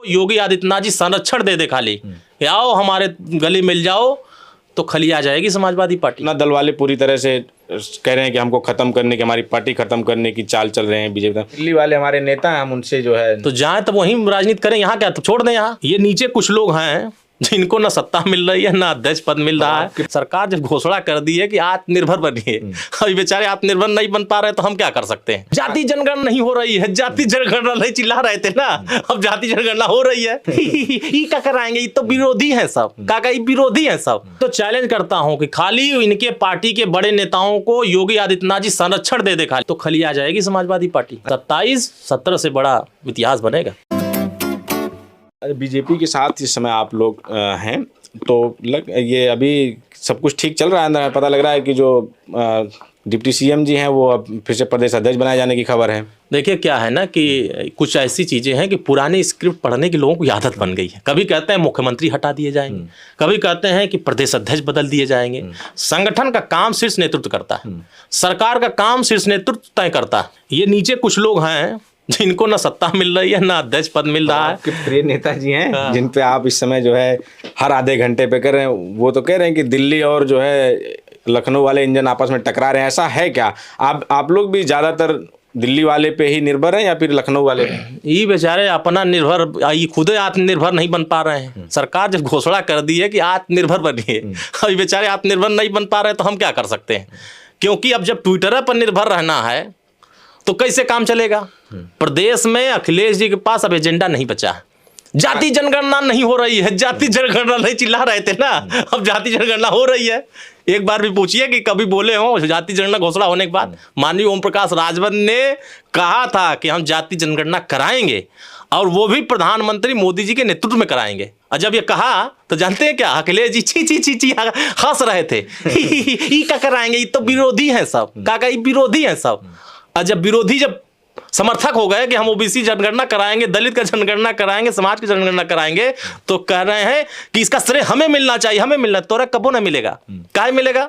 योगी आदित्यनाथ जी संरक्षण दे दे खाली कि आओ हमारे गले मिल जाओ तो खली आ जाएगी समाजवादी पार्टी। ना दल वाले पूरी तरह से कह रहे हैं कि हमको खत्म करने की, हमारी पार्टी खत्म करने की चाल चल रहे हैं बीजेपी। दिल्ली वाले हमारे नेता हैं, हम उनसे जो है तो जाए तब वहीं राजनीति करें, यहाँ क्या तो छोड़ दें। यहाँ ये नीचे कुछ लोग हैं जिनको ना सत्ता मिल रही है ना अध्यक्ष पद मिल रहा है। सरकार जब घोषणा कर दी है कि आत्मनिर्भर बनिए, अभी बेचारे आत्मनिर्भर नहीं बन पा रहे तो हम क्या कर सकते हैं। जाति जनगणना नहीं हो रही है, जाति जनगणना नहीं चिल्ला रहे थे ना, अब जाति जनगणना हो रही है। ये क्या कराएंगे, ये तो विरोधी है सब, काका ये विरोधी है सब। तो चैलेंज करता हूं कि खाली इनके पार्टी के बड़े नेताओं को योगी आदित्यनाथ जी संरक्षण दे दे खाली तो खली आ जाएगी समाजवादी पार्टी। 27-17 से बड़ा इतिहास बनेगा। बीजेपी के साथ इस समय आप लोग हैं तो ये अभी सब कुछ ठीक चल रहा है। पता लग रहा है कि जो डिप्टी सीएम जी हैं वो अब फिर से प्रदेश अध्यक्ष बनाए जाने की खबर है। देखिए क्या है ना कि कुछ ऐसी चीज़ें हैं कि पुरानी स्क्रिप्ट पढ़ने की लोगों की आदत बन गई है। कभी कहते हैं मुख्यमंत्री हटा दिए जाएंगे, कभी कहते हैं कि प्रदेश अध्यक्ष बदल दिए जाएंगे। संगठन का काम शीर्ष नेतृत्व करता है, सरकार का काम शीर्ष नेतृत्व तय करता है। ये नीचे कुछ लोग हैं जिनको ना सत्ता मिल रही है ना अध्यक्ष पद मिल रहा है। आपके प्रिय नेताजी हैं जिन पे आप इस समय जो है हर आधे घंटे पे कर रहे हैं, वो तो कह रहे हैं कि दिल्ली और जो है लखनऊ वाले इंजन आपस में टकरा रहे हैं। ऐसा है क्या? आप लोग भी ज़्यादातर दिल्ली वाले पे ही निर्भर हैं या फिर लखनऊ वाले पे? ये बेचारे अपना निर्भर, ये खुद आत्मनिर्भर नहीं बन पा रहे हैं। सरकार जब घोषणा कर दी है कि आत्मनिर्भर बनिए, अभी बेचारे आत्मनिर्भर नहीं बन पा रहे तो हम क्या कर सकते हैं। क्योंकि अब जब ट्विटर पर निर्भर रहना है तो कैसे काम चलेगा। प्रदेश में अखिलेश जी के पास अब एजेंडा नहीं बचा। जाति जनगणना नहीं हो रही है, जाति जनगणना नहीं चिल्ला रहे थे ना, अब जाति जनगणना हो रही है। एक बार भी पूछिए कि कभी बोले हो जाति जनगणना घोषणा होने के बाद। माननीय ओम प्रकाश राजभर ने कहा था कि हम जाति जनगणना कराएंगे और वो भी प्रधानमंत्री मोदी जी के नेतृत्व में कराएंगे। और जब ये कहा तो जानते हैं क्या, अखिलेश जी ची ची ची ची हंस रहे थे। ये क्या कराएंगे, ये तो विरोधी है सब, काका ये विरोधी है सब। और जब विरोधी जब समर्थक हो गए कि हम ओबीसी जनगणना कराएंगे, दलित का जनगणना कराएंगे, समाज की जनगणना कराएंगे, तो कह रहे हैं कि इसका श्रेय हमें मिलना चाहिए, हमें मिलना। तोरा कबो ना मिलेगा, काहे मिलेगा,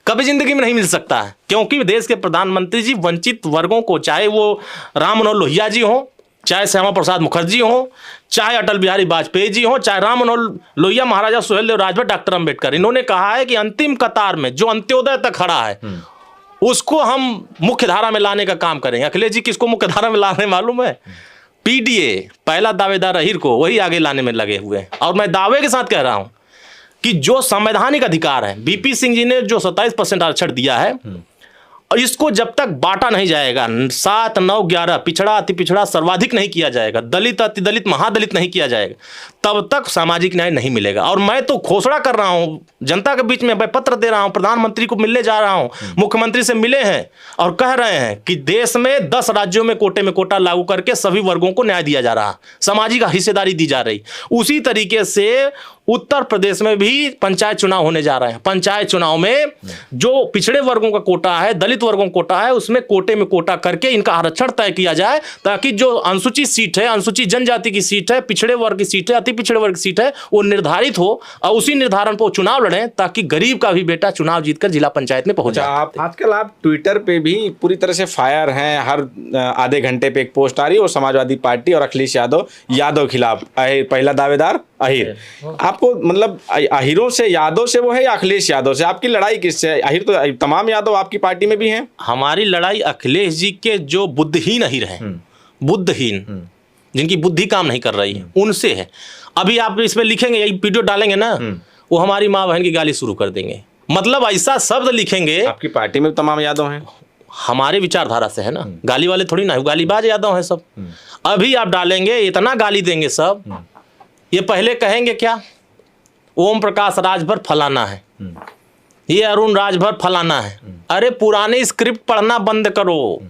कभी जिंदगी में नहीं मिल सकता है। क्योंकि देश के प्रधानमंत्री जी वंचित वर्गों को, चाहे वो राम मनोहर लोहिया जी हो, चाहे श्यामा प्रसाद मुखर्जी हो, चाहे अटल बिहारी वाजपेयी जी हो, चाहे राम मनोहर लोहिया, महाराजा सुहेलदेव राजभर, डॉक्टर अंबेडकर, इन्होंने कहा है कि अंतिम कतार में जो अंत्योदय तक खड़ा है उसको हम मुख्य धारा में लाने का काम करेंगे। अखिलेश जी किसको मुख्य धारा में लाने मालूम है? पीडीए, पहला दावेदार अहीर को, वही आगे लाने में लगे हुए हैं। और मैं दावे के साथ कह रहा हूं कि जो संवैधानिक अधिकार है, बीपी सिंह जी ने जो 27% आरक्षण दिया है, और इसको जब तक बांटा नहीं जाएगा, 7, 9, 11 पिछड़ा, अति पिछड़ा, सर्वाधिक नहीं किया जाएगा, दलित, अति दलित, महादलित नहीं किया जाएगा, तब तक सामाजिक न्याय नहीं मिलेगा। और मैं तो घोषणा कर रहा हूं जनता के बीच में, मैं पत्र दे रहा हूं, प्रधानमंत्री को मिलने जा रहा हूं, मुख्यमंत्री से मिले हैं और कह रहे हैं कि देश में 10 राज्यों में कोटा लागू करके सभी वर्गों को न्याय दिया जा रहा, सामाजिक हिस्सेदारी दी जा रही। उसी तरीके से उत्तर प्रदेश में भी पंचायत चुनाव होने जा रहे हैं। पंचायत चुनाव में जो पिछड़े वर्गों का कोटा है, दलित वर्गों का कोटा है, उसमें कोटे में कोटा करके इनका आरक्षण तय किया जाए, ताकि जो अनुसूचित सीट है, अनुसूचित जनजाति की सीट है, पिछड़े वर्ग की सीट है, अति पिछड़े वर्ग की सीट है, वो निर्धारित हो और उसी निर्धारण पर चुनाव लड़ें, ताकि गरीब का भी बेटा चुनाव जीतकर जिला पंचायत में पहुंच जाए। आजकल आप ट्विटर पे भी पूरी तरह से फायर हैं, हर आधे घंटे पे एक पोस्ट आ रही है, और समाजवादी पार्टी और अखिलेश यादव खिलाफ, पहला दावेदार अहीर। आपको मतलब अहीरों से, यादव से वो है या अखिलेश यादव से? आपकी लड़ाई किससे है? अहीर तो तमाम यादव आपकी पार्टी में भी हैं। हमारी लड़ाई अखिलेश जी के जो बुद्धिहीन अहीर हैं, बुद्धिहीन, जिनकी बुद्धि काम नहीं कर रही है, उनसे है। अभी आप इसमें लिखेंगे, यही वीडियो डालेंगे ना, वो हमारी माँ बहन की गाली शुरू कर देंगे। मतलब ऐसा शब्द लिखेंगे। आपकी पार्टी में तमाम यादव हैं, हमारे विचारधारा से है ना, गाली वाले थोड़ी ना, गालीबाज यादव हैं सब। अभी आप डालेंगे, इतना गाली देंगे सब। ये पहले कहेंगे क्या, ओम प्रकाश राजभर फलाना है, ये अरुण राजभर फलाना है। अरे पुराने स्क्रिप्ट पढ़ना बंद करो,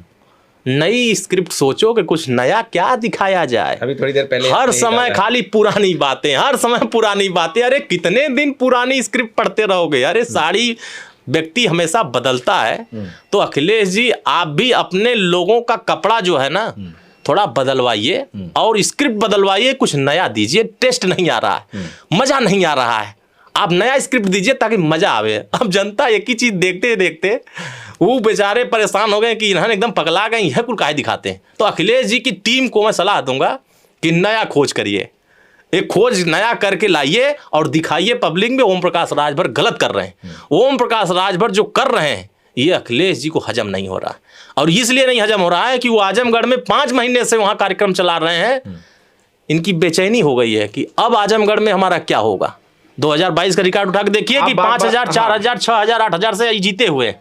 नई स्क्रिप्ट सोचो कि कुछ नया क्या दिखाया जाए। अभी थोड़ी देर पहले हर समय खाली पुरानी बातें, हर समय पुरानी बातें। अरे कितने दिन पुरानी स्क्रिप्ट पढ़ते रहोगे? अरे सारी व्यक्ति हमेशा बदलता है। तो अखिलेश जी, आप भी अपने लोगों का कपड़ा जो है ना थोड़ा बदलवाइए और स्क्रिप्ट बदलवाइए, कुछ नया दीजिए। टेस्ट नहीं आ रहा है, मजा नहीं आ रहा है, आप नया स्क्रिप्ट दीजिए ताकि मजा आवे। अब जनता एक ही चीज देखते देखते वो बेचारे परेशान हो गए कि इन्होंने एकदम पगला गए, यह कुल काहे दिखाते हैं। तो अखिलेश जी की टीम को मैं सलाह दूंगा कि नया खोज करिए, एक खोज नया करके लाइए और दिखाइए पब्लिक में ओम प्रकाश राजभर गलत कर रहे हैं। ओम प्रकाश राजभर जो कर रहे हैं ये अखिलेश जी को हजम नहीं हो रहा, और इसलिए नहीं हजम हो रहा है कि वो आजमगढ़ में 5 महीने से वहां कार्यक्रम चला रहे हैं। इनकी बेचैनी हो गई है कि अब आजमगढ़ में हमारा क्या होगा। 2022 का रिकॉर्ड उठा के देखिए कि 5,000, 4,000, 6,000, 8,000 से जीते हुए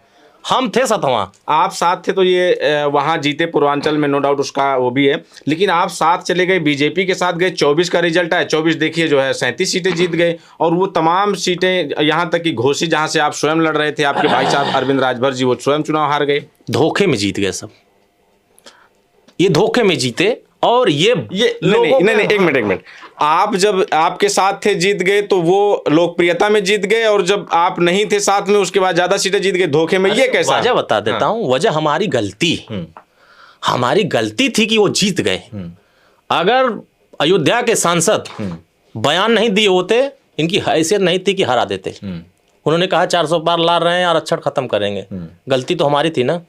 हम थे सतवां। आप साथ थे तो ये वहां जीते पूर्वांचल में, नो डाउट उसका वो भी है, लेकिन आप साथ चले गए, बीजेपी के साथ गए, 24 का रिजल्ट आया, 24 देखिए जो है 37 सीटें जीत गए, और वो तमाम सीटें यहाँ तक कि घोसी जहां से आप स्वयं लड़ रहे थे, आपके भाई साहब अरविंद राजभर जी, वो स्वयं चुनाव हार गए। धोखे में जीत गए सब, ये धोखे में जीते। और ये नहीं, एक मिनट, आप जब आपके साथ थे जीत गए तो वो लोकप्रियता में जीत गए, और जब आप नहीं थे साथ में उसके बाद ज्यादा सीटें जीत गए, धोखे में, ये कैसा? वजह बता देता हूं। वजह हमारी गलती थी कि वो जीत गए। अगर अयोध्या के सांसद बयान नहीं दिए होते, इनकी हैसियत नहीं थी कि हरा देते। उन्होंने कहा 400 पार ला रहे हैं, आरक्षण खत्म करेंगे। गलती तो हमारी थी ना,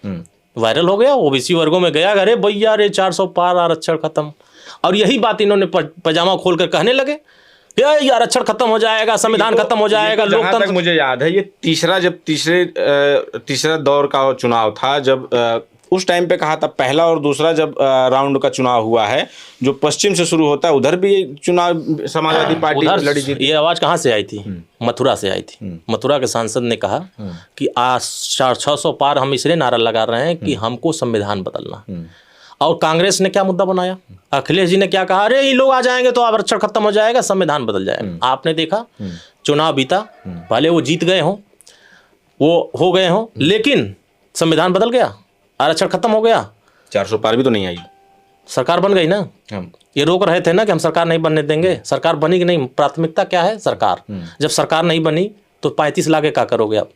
वायरल हो गया, ओबीसी वर्गों में गया, अरे भैया रे 400 पार, आरक्षण खत्म। और यही बात इन्होंने पजामा खोलकर कहने लगे कि आरक्षण खत्म हो जाएगा, संविधान खत्म हो जाएगा, लोकतंत्र। मुझे याद है ये तीसरा दौर का चुनाव था, जब उस टाइम पे कहा था, पहला और दूसरा जब राउंड का चुनाव हुआ है, जो पश्चिम से शुरू होता है, उधर भी चुनाव समाजवादी पार्टी लड़ी जीती। ये आवाज कहाँ से आई थी? मथुरा से आई थी। मथुरा के सांसद ने कहा कि आज 600 पार हम इसलिए नारा लगा रहे हैं कि हमको संविधान बदलना। और कांग्रेस ने क्या मुद्दा बनाया? अखिलेश जी ने क्या कहा? अरे ये लोग आ जाएंगे तो आरक्षण खत्म हो जाएगा, संविधान बदल जाएगा। आपने देखा चुनाव बीता, भले वो जीत गए हों, वो हो गए हों, लेकिन संविधान बदल गया, आरक्षण खत्म हो गया, 400 पार भी तो नहीं आई, सरकार बन गई ना। ये रोक रहे थे ना कि हम सरकार नहीं बनने देंगे, सरकार बनी कि नहीं? प्राथमिकता क्या है? सरकार। जब सरकार नहीं बनी तो 35 लाख क्या करोगे आप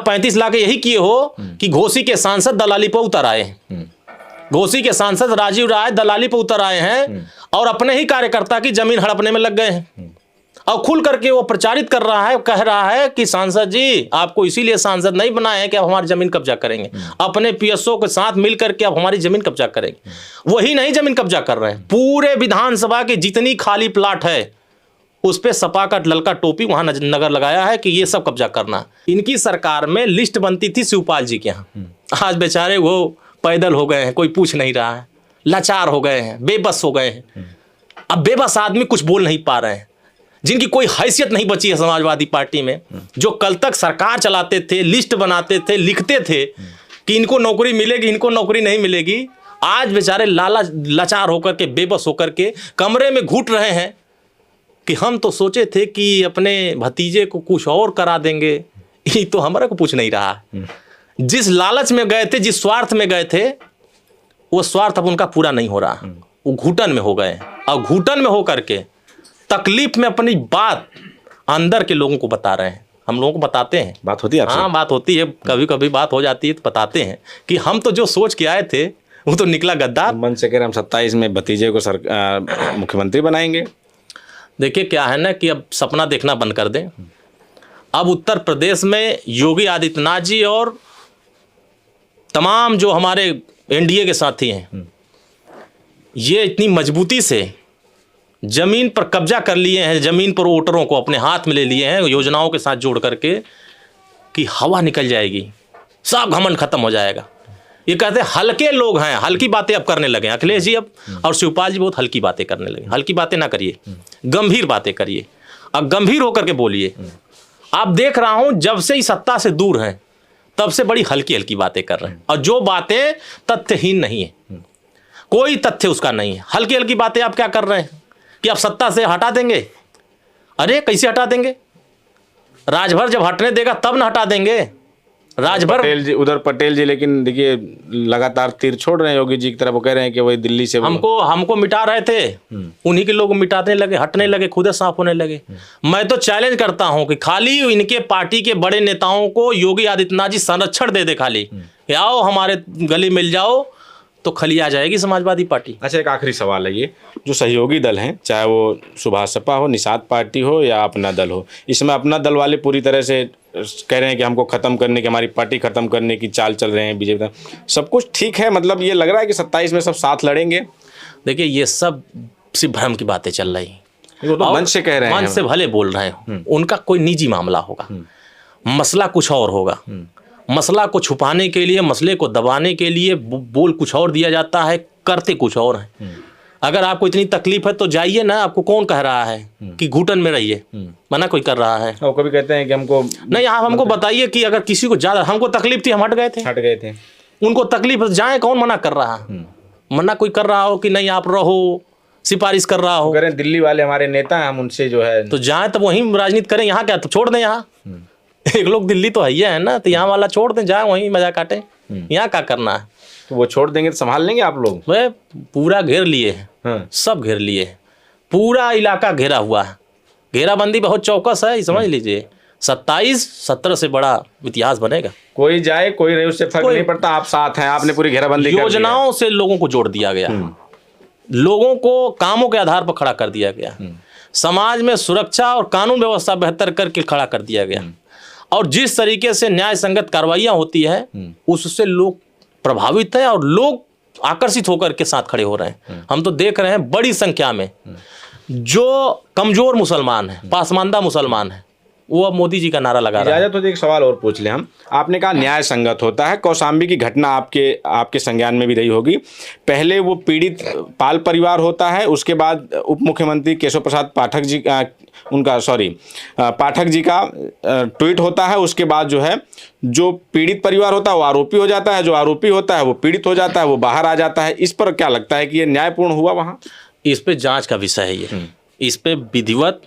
35 लाख यही किए हो कि घोसी के सांसद दलाली पर उतर आए। घोसी के सांसद राजीव राय दलाली पर उतर आए हैं और अपने ही कार्यकर्ता की जमीन हड़पने में लग गए हैं। और खुल करके वो प्रचारित कर रहा है, कह रहा है कि सांसद जी आपको इसीलिए सांसद नहीं बनाए हैं कि आप हमारी जमीन कब्जा करेंगे, अपने पीएसओ के साथ मिलकर के आप हमारी जमीन कब्जा करेंगे। वही नहीं जमीन कब्जा कर रहे हैं, पूरे विधानसभा की जितनी खाली प्लाट है उस पे सपा का ललका टोपी वहां नगर लगाया है कि ये सब कब्जा करना। इनकी सरकार में लिस्ट बनती थी शिवपाल जी के यहाँ, आज बेचारे वो पैदल हो गए हैं, कोई पूछ नहीं रहा है, लाचार हो गए हैं, बेबस हो गए हैं। अब बेबस आदमी कुछ बोल नहीं पा रहे हैं, जिनकी कोई हैसियत नहीं बची है समाजवादी पार्टी में, जो कल तक सरकार चलाते थे, लिस्ट बनाते थे, लिखते थे कि इनको नौकरी मिलेगी, इनको नौकरी नहीं मिलेगी, आज बेचारे लाचार होकर के, बेबस होकर के कमरे में घुट रहे हैं कि हम तो सोचे थे कि अपने भतीजे को कुछ और करा देंगे, ये तो हमारे को पूछ नहीं रहा। जिस लालच में गए थे, जिस स्वार्थ में गए थे, वो स्वार्थ अब उनका पूरा नहीं हो रहा, वो घुटन में हो गए। और घुटन में होकर के तकलीफ में अपनी बात अंदर के लोगों को बता रहे हैं। हम लोगों को बताते हैं, बात होती है आपसे? हाँ बात होती है, कभी कभी बात हो जाती है तो बताते हैं कि हम तो जो सोच के आए थे वो तो निकला गद्दार। मन से कह रहे हम 27 में भतीजे को मुख्यमंत्री बनाएंगे। देखिए क्या है ना कि अब सपना देखना बंद कर दें। अब उत्तर प्रदेश में योगी आदित्यनाथ जी और तमाम जो हमारे एनडीए के साथी हैं, ये इतनी मजबूती से जमीन पर कब्जा कर लिए हैं, जमीन पर वोटरों को अपने हाथ में ले लिए हैं योजनाओं के साथ जोड़ करके कि हवा निकल जाएगी, सब घमंड खत्म हो जाएगा। ये कहते हैं हल्के लोग हैं, हल्की बातें अब करने लगे अखिलेश जी अब, और शिवपाल जी बहुत हल्की बातें करने लगे। हल्की बातें ना करिए, गंभीर बातें करिए, अब गंभीर होकर के बोलिए। आप देख रहा हूं जब से ही सत्ता से दूर हैं तब से बड़ी हल्की हल्की बातें कर रहे हैं, और जो बातें तथ्यहीन नहीं है, कोई तथ्य उसका नहीं है। हल्की हल्की बातें आप क्या कर रहे हैं कि आप सत्ता से हटा देंगे। अरे कैसे हटा देंगे? राजभर जब हटने देगा तब ना हटा देंगे। राजभर पटेल जी लेकिन देखिए लगातार तीर छोड़ रहे हैं योगी जी की तरफ, वो कह रहे हैं कि वही दिल्ली से हमको मिटा रहे थे, उन्हीं के लोग मिटाने लगे, हटने लगे, खुद साफ होने लगे। मैं तो चैलेंज करता हूं कि खाली इनके पार्टी के बड़े नेताओं को योगी आदित्यनाथ जी संरक्षण दे दे, खाली आओ हमारे गली मिल जाओ तो खली आ जाएगी समाजवादी पार्टी। अच्छा, एक आखिरी सवाल है, ये जो सहयोगी दल हैं, चाहे वो सुभाष सपा हो, निषाद पार्टी हो या अपना दल हो, इसमें अपना दल वाले पूरी तरह से कह रहे हैं कि हमको खत्म करने की, हमारी पार्टी खत्म करने की चाल चल रहे हैं बीजेपी। सब कुछ ठीक है, मतलब ये लग रहा है कि 27 में सब साथ लड़ेंगे। देखिए ये सब सिर्फ भ्रम की बातें चल रही। वो तो मंच से कह रहे हैं, मंच से भले बोल रहे हैं, उनका कोई निजी मामला होगा, मसला कुछ और होगा। मसला को छुपाने के लिए, मसले को दबाने के लिए बोल कुछ और दिया जाता है, करते कुछ और हैं। अगर आपको इतनी तकलीफ है तो जाइए ना, आपको कौन कह रहा है कि घुटन में रहिए, मना कोई कर रहा है? वो कभी कहते हैं कि हमको नहीं, आप हमको बताइए कि अगर किसी को ज्यादा हमको तकलीफ थी, हम हट गए थे। उनको तकलीफ जाए, कौन मना कर रहा है? मना कोई कर रहा हो कि नहीं आप रहो, सिफारिश कर रहा हो? करें दिल्ली वाले हमारे नेता हैं, हम उनसे जो है तो जाए तो वहीं राजनीति करें, यहाँ क्या तो छोड़ दें। यहाँ एक लोग दिल्ली तो है ना, तो यहाँ वाला छोड़ दें, जाए वहीं मजा काटें, यहाँ क्या करना है? तो वो छोड़ देंगे तो संभाल लेंगे आप लोग? वह पूरा घेर लिए हैं, सब घेर लिए हैं, पूरा इलाका घेरा हुआ है। घेराबंदी बहुत चौकस है, समझ लीजिए। 27-17 से बड़ा इतिहास बनेगा। कोई जाए कोई रहे, उससे फर्क नहीं पड़ता, आप साथ हैं, आपने पूरी घेराबंदी कर दी है। योजनाओं से लोगों को जोड़ दिया गया, लोगों को कामों के आधार पर खड़ा कर दिया गया, समाज में सुरक्षा और कानून व्यवस्था बेहतर करके खड़ा कर दिया गया, और जिस तरीके से न्याय संगत कार्रवाइयां होती है उससे लोग प्रभावित हैं और लोग आकर्षित होकर के साथ खड़े हो रहे हैं। हम तो देख रहे हैं बड़ी संख्या में जो कमजोर मुसलमान है, पासमानदा मुसलमान है, वो अब मोदी जी का नारा लगा रहा है। इजाजत हो तो एक सवाल और पूछ ले हम। आपने कहा न्याय संगत होता है, कौशाम्बी की घटना आपके संज्ञान में भी रही होगी। पहले वो पीड़ित पाल परिवार होता है, उसके बाद उप मुख्यमंत्री केशव प्रसाद पाठक जी का ट्वीट होता है, उसके बाद जो है जो पीड़ित परिवार होता है वो आरोपी हो जाता है, जो आरोपी होता है वो पीड़ित हो जाता है, वो बाहर आ जाता है। इस पर क्या लगता है कि ये न्यायपूर्ण हुआ वहाँ? इस पे जांच का विषय है ये, इस पे विधिवत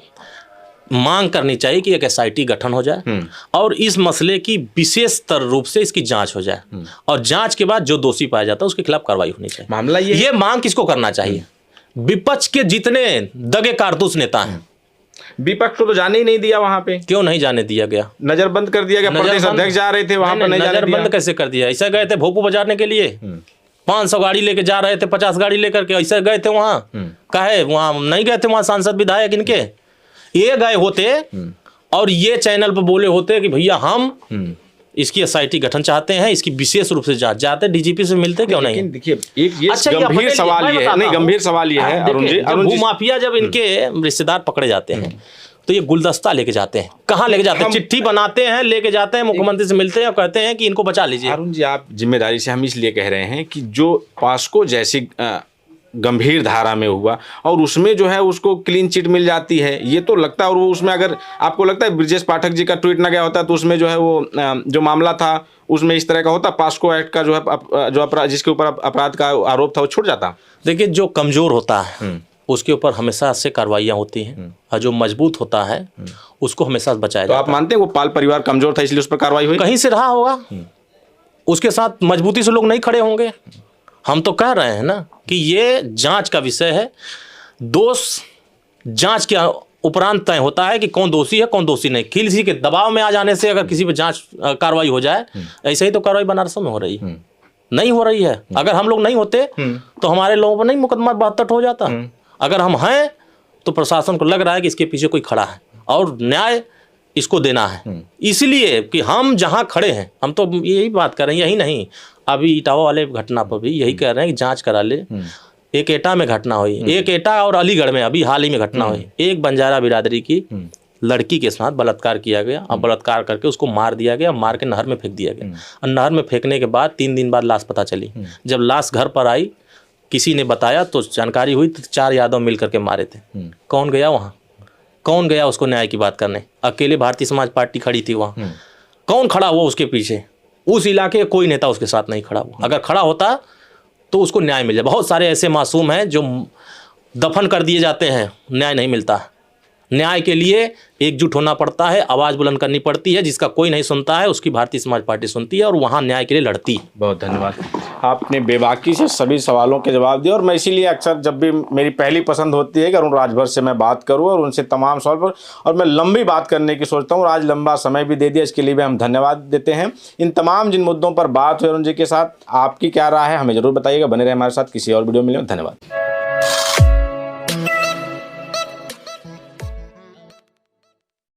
मांग करनी चाहिए कि एक SIT गठन हो जाए और इस मसले की विशेष रूप से इसकी जांच हो जाए, और जांच के बाद जो दोषी पाया जाता है उसके खिलाफ कार्रवाई होनी चाहिए। मामला ये मांग किसको करना चाहिए? विपक्ष के जितने दगे कारतूस नेता हैं। विपक्ष को तो जाने ही नहीं दिया वहां पे। क्यों नहीं जाने दिया गया? नजरबंद कर दिया गया। प्रदेश अध्यक्ष जा रहे थे वहां पर, नहीं जाने दिया। नजरबंद कैसे कर दिया? ऐसा गए थे भोपू बजाने के लिए, 500 गाड़ी लेके जा रहे थे, 50 गाड़ी लेकर के, ऐसे गए थे वहां? काहे वहां नहीं गए थे? वहां सांसद विधायक इनके ये गए होते और ये चैनल पर बोले होते कि भैया हम इसकी SIT गठन चाहते हैं, इसकी विशेष रूप से जांच चाहते, DGP से मिलते क्यों नहीं? देखिए एक ये गंभीर सवाल ये है, नहीं गंभीर सवाल ये है अरुण जी, भूमाफिया जब इनके रिश्तेदार पकड़े जाते हैं तो ये गुलदस्ता लेके जाते हैं। कहाँ लेके जाते हैं? चिट्ठी बनाते हैं, लेके जाते हैं, मुख्यमंत्री से मिलते हैं और कहते हैं कि इनको बचा लीजिए। अरुण जी, आप जिम्मेदारी से हम इसलिए कह रहे हैं कि जो पास्को जैसी गंभीर धारा में हुआ और उसमें जो है उसको क्लीन चिट मिल जाती है, ये तो लगता है। और वो उसमें अगर आपको लगता है ब्रजेश पाठक जी का ट्वीट ना गया होता तो उसमें जो है वो जो मामला था उसमें इस तरह का होता, पास्को एक्ट का जो है जो अपराध जिसके ऊपर अपराध का आरोप था वो छूट जाता? देखिए, जो कमजोर होता है उसके ऊपर हमेशा से कार्रवाइयाँ होती हैं और जो मजबूत होता है उसको हमेशा बचाया जाता है। तो आप मानते हैं वो पाल परिवार कमजोर था इसलिए उस पर कार्रवाई हुई? कहीं से रहा होगा, उसके साथ मजबूती से लोग नहीं खड़े होंगे। हम तो कह रहे हैं ना कि ये जांच का विषय है। दोष जांच के उपरांत तय होता है कि कौन दोषी है कौन दोषी नहीं। किसी के दबाव में आ जाने से अगर किसी पे जांच कार्रवाई हो जाए, ऐसे ही तो कार्रवाई बनारस में हो रही है, नहीं हो रही है। अगर हम लोग नहीं होते तो हमारे लोगों पर नहीं मुकदमा 72 हो जाता। अगर हम हैं तो प्रशासन को लग रहा है कि इसके पीछे कोई खड़ा है और न्याय इसको देना है। इसलिए कि हम जहां खड़े हैं, हम तो यही बात कर रहे हैं, यही नहीं, अभी इटावा वाले घटना पर भी यही कह रहे हैं कि जांच करा ले। एक एटा में घटना हुई, एक एटा और अलीगढ़ में अभी हाल ही में घटना हुई। एक बंजारा बिरादरी की लड़की के साथ बलात्कार किया गया और बलात्कार करके उसको मार दिया गया, मार के नहर में फेंक दिया गया। और नहर में फेंकने के बाद 3 दिन बाद लाश पता चली। जब लाश घर पर आई, किसी ने बताया तो जानकारी हुई तो 4 यादव मिल करके मारे थे। कौन गया वहाँ? कौन गया उसको न्याय की बात करने? अकेले भारतीय समाज पार्टी खड़ी थी वहाँ। कौन खड़ा हुआ उसके पीछे? उस इलाके कोई नेता उसके साथ नहीं खड़ा हुआ। अगर खड़ा होता तो उसको न्याय मिल जाए। बहुत सारे ऐसे मासूम हैं जो दफन कर दिए जाते हैं, न्याय नहीं मिलता। न्याय के लिए एकजुट होना पड़ता है, आवाज़ बुलंद करनी पड़ती है। जिसका कोई नहीं सुनता है उसकी भारतीय समाज पार्टी सुनती है और वहाँ न्याय के लिए लड़ती है। बहुत धन्यवाद, आपने बेबाकी से सभी सवालों के जवाब दिए। और मैं इसीलिए अक्सर जब भी मेरी पहली पसंद होती है कि अरुण राजभर से मैं बात करूं और उनसे तमाम सवाल पर, और मैं लंबी बात करने की सोचता हूं। आज लंबा समय भी दे दिया, इसके लिए भी हम धन्यवाद देते हैं। इन तमाम जिन मुद्दों पर बात हुई अरुण जी के साथ, आपकी क्या राय है हमें जरूर बताइएगा। बने रहे हमारे साथ, किसी और वीडियो में मिलेंगे। धन्यवाद।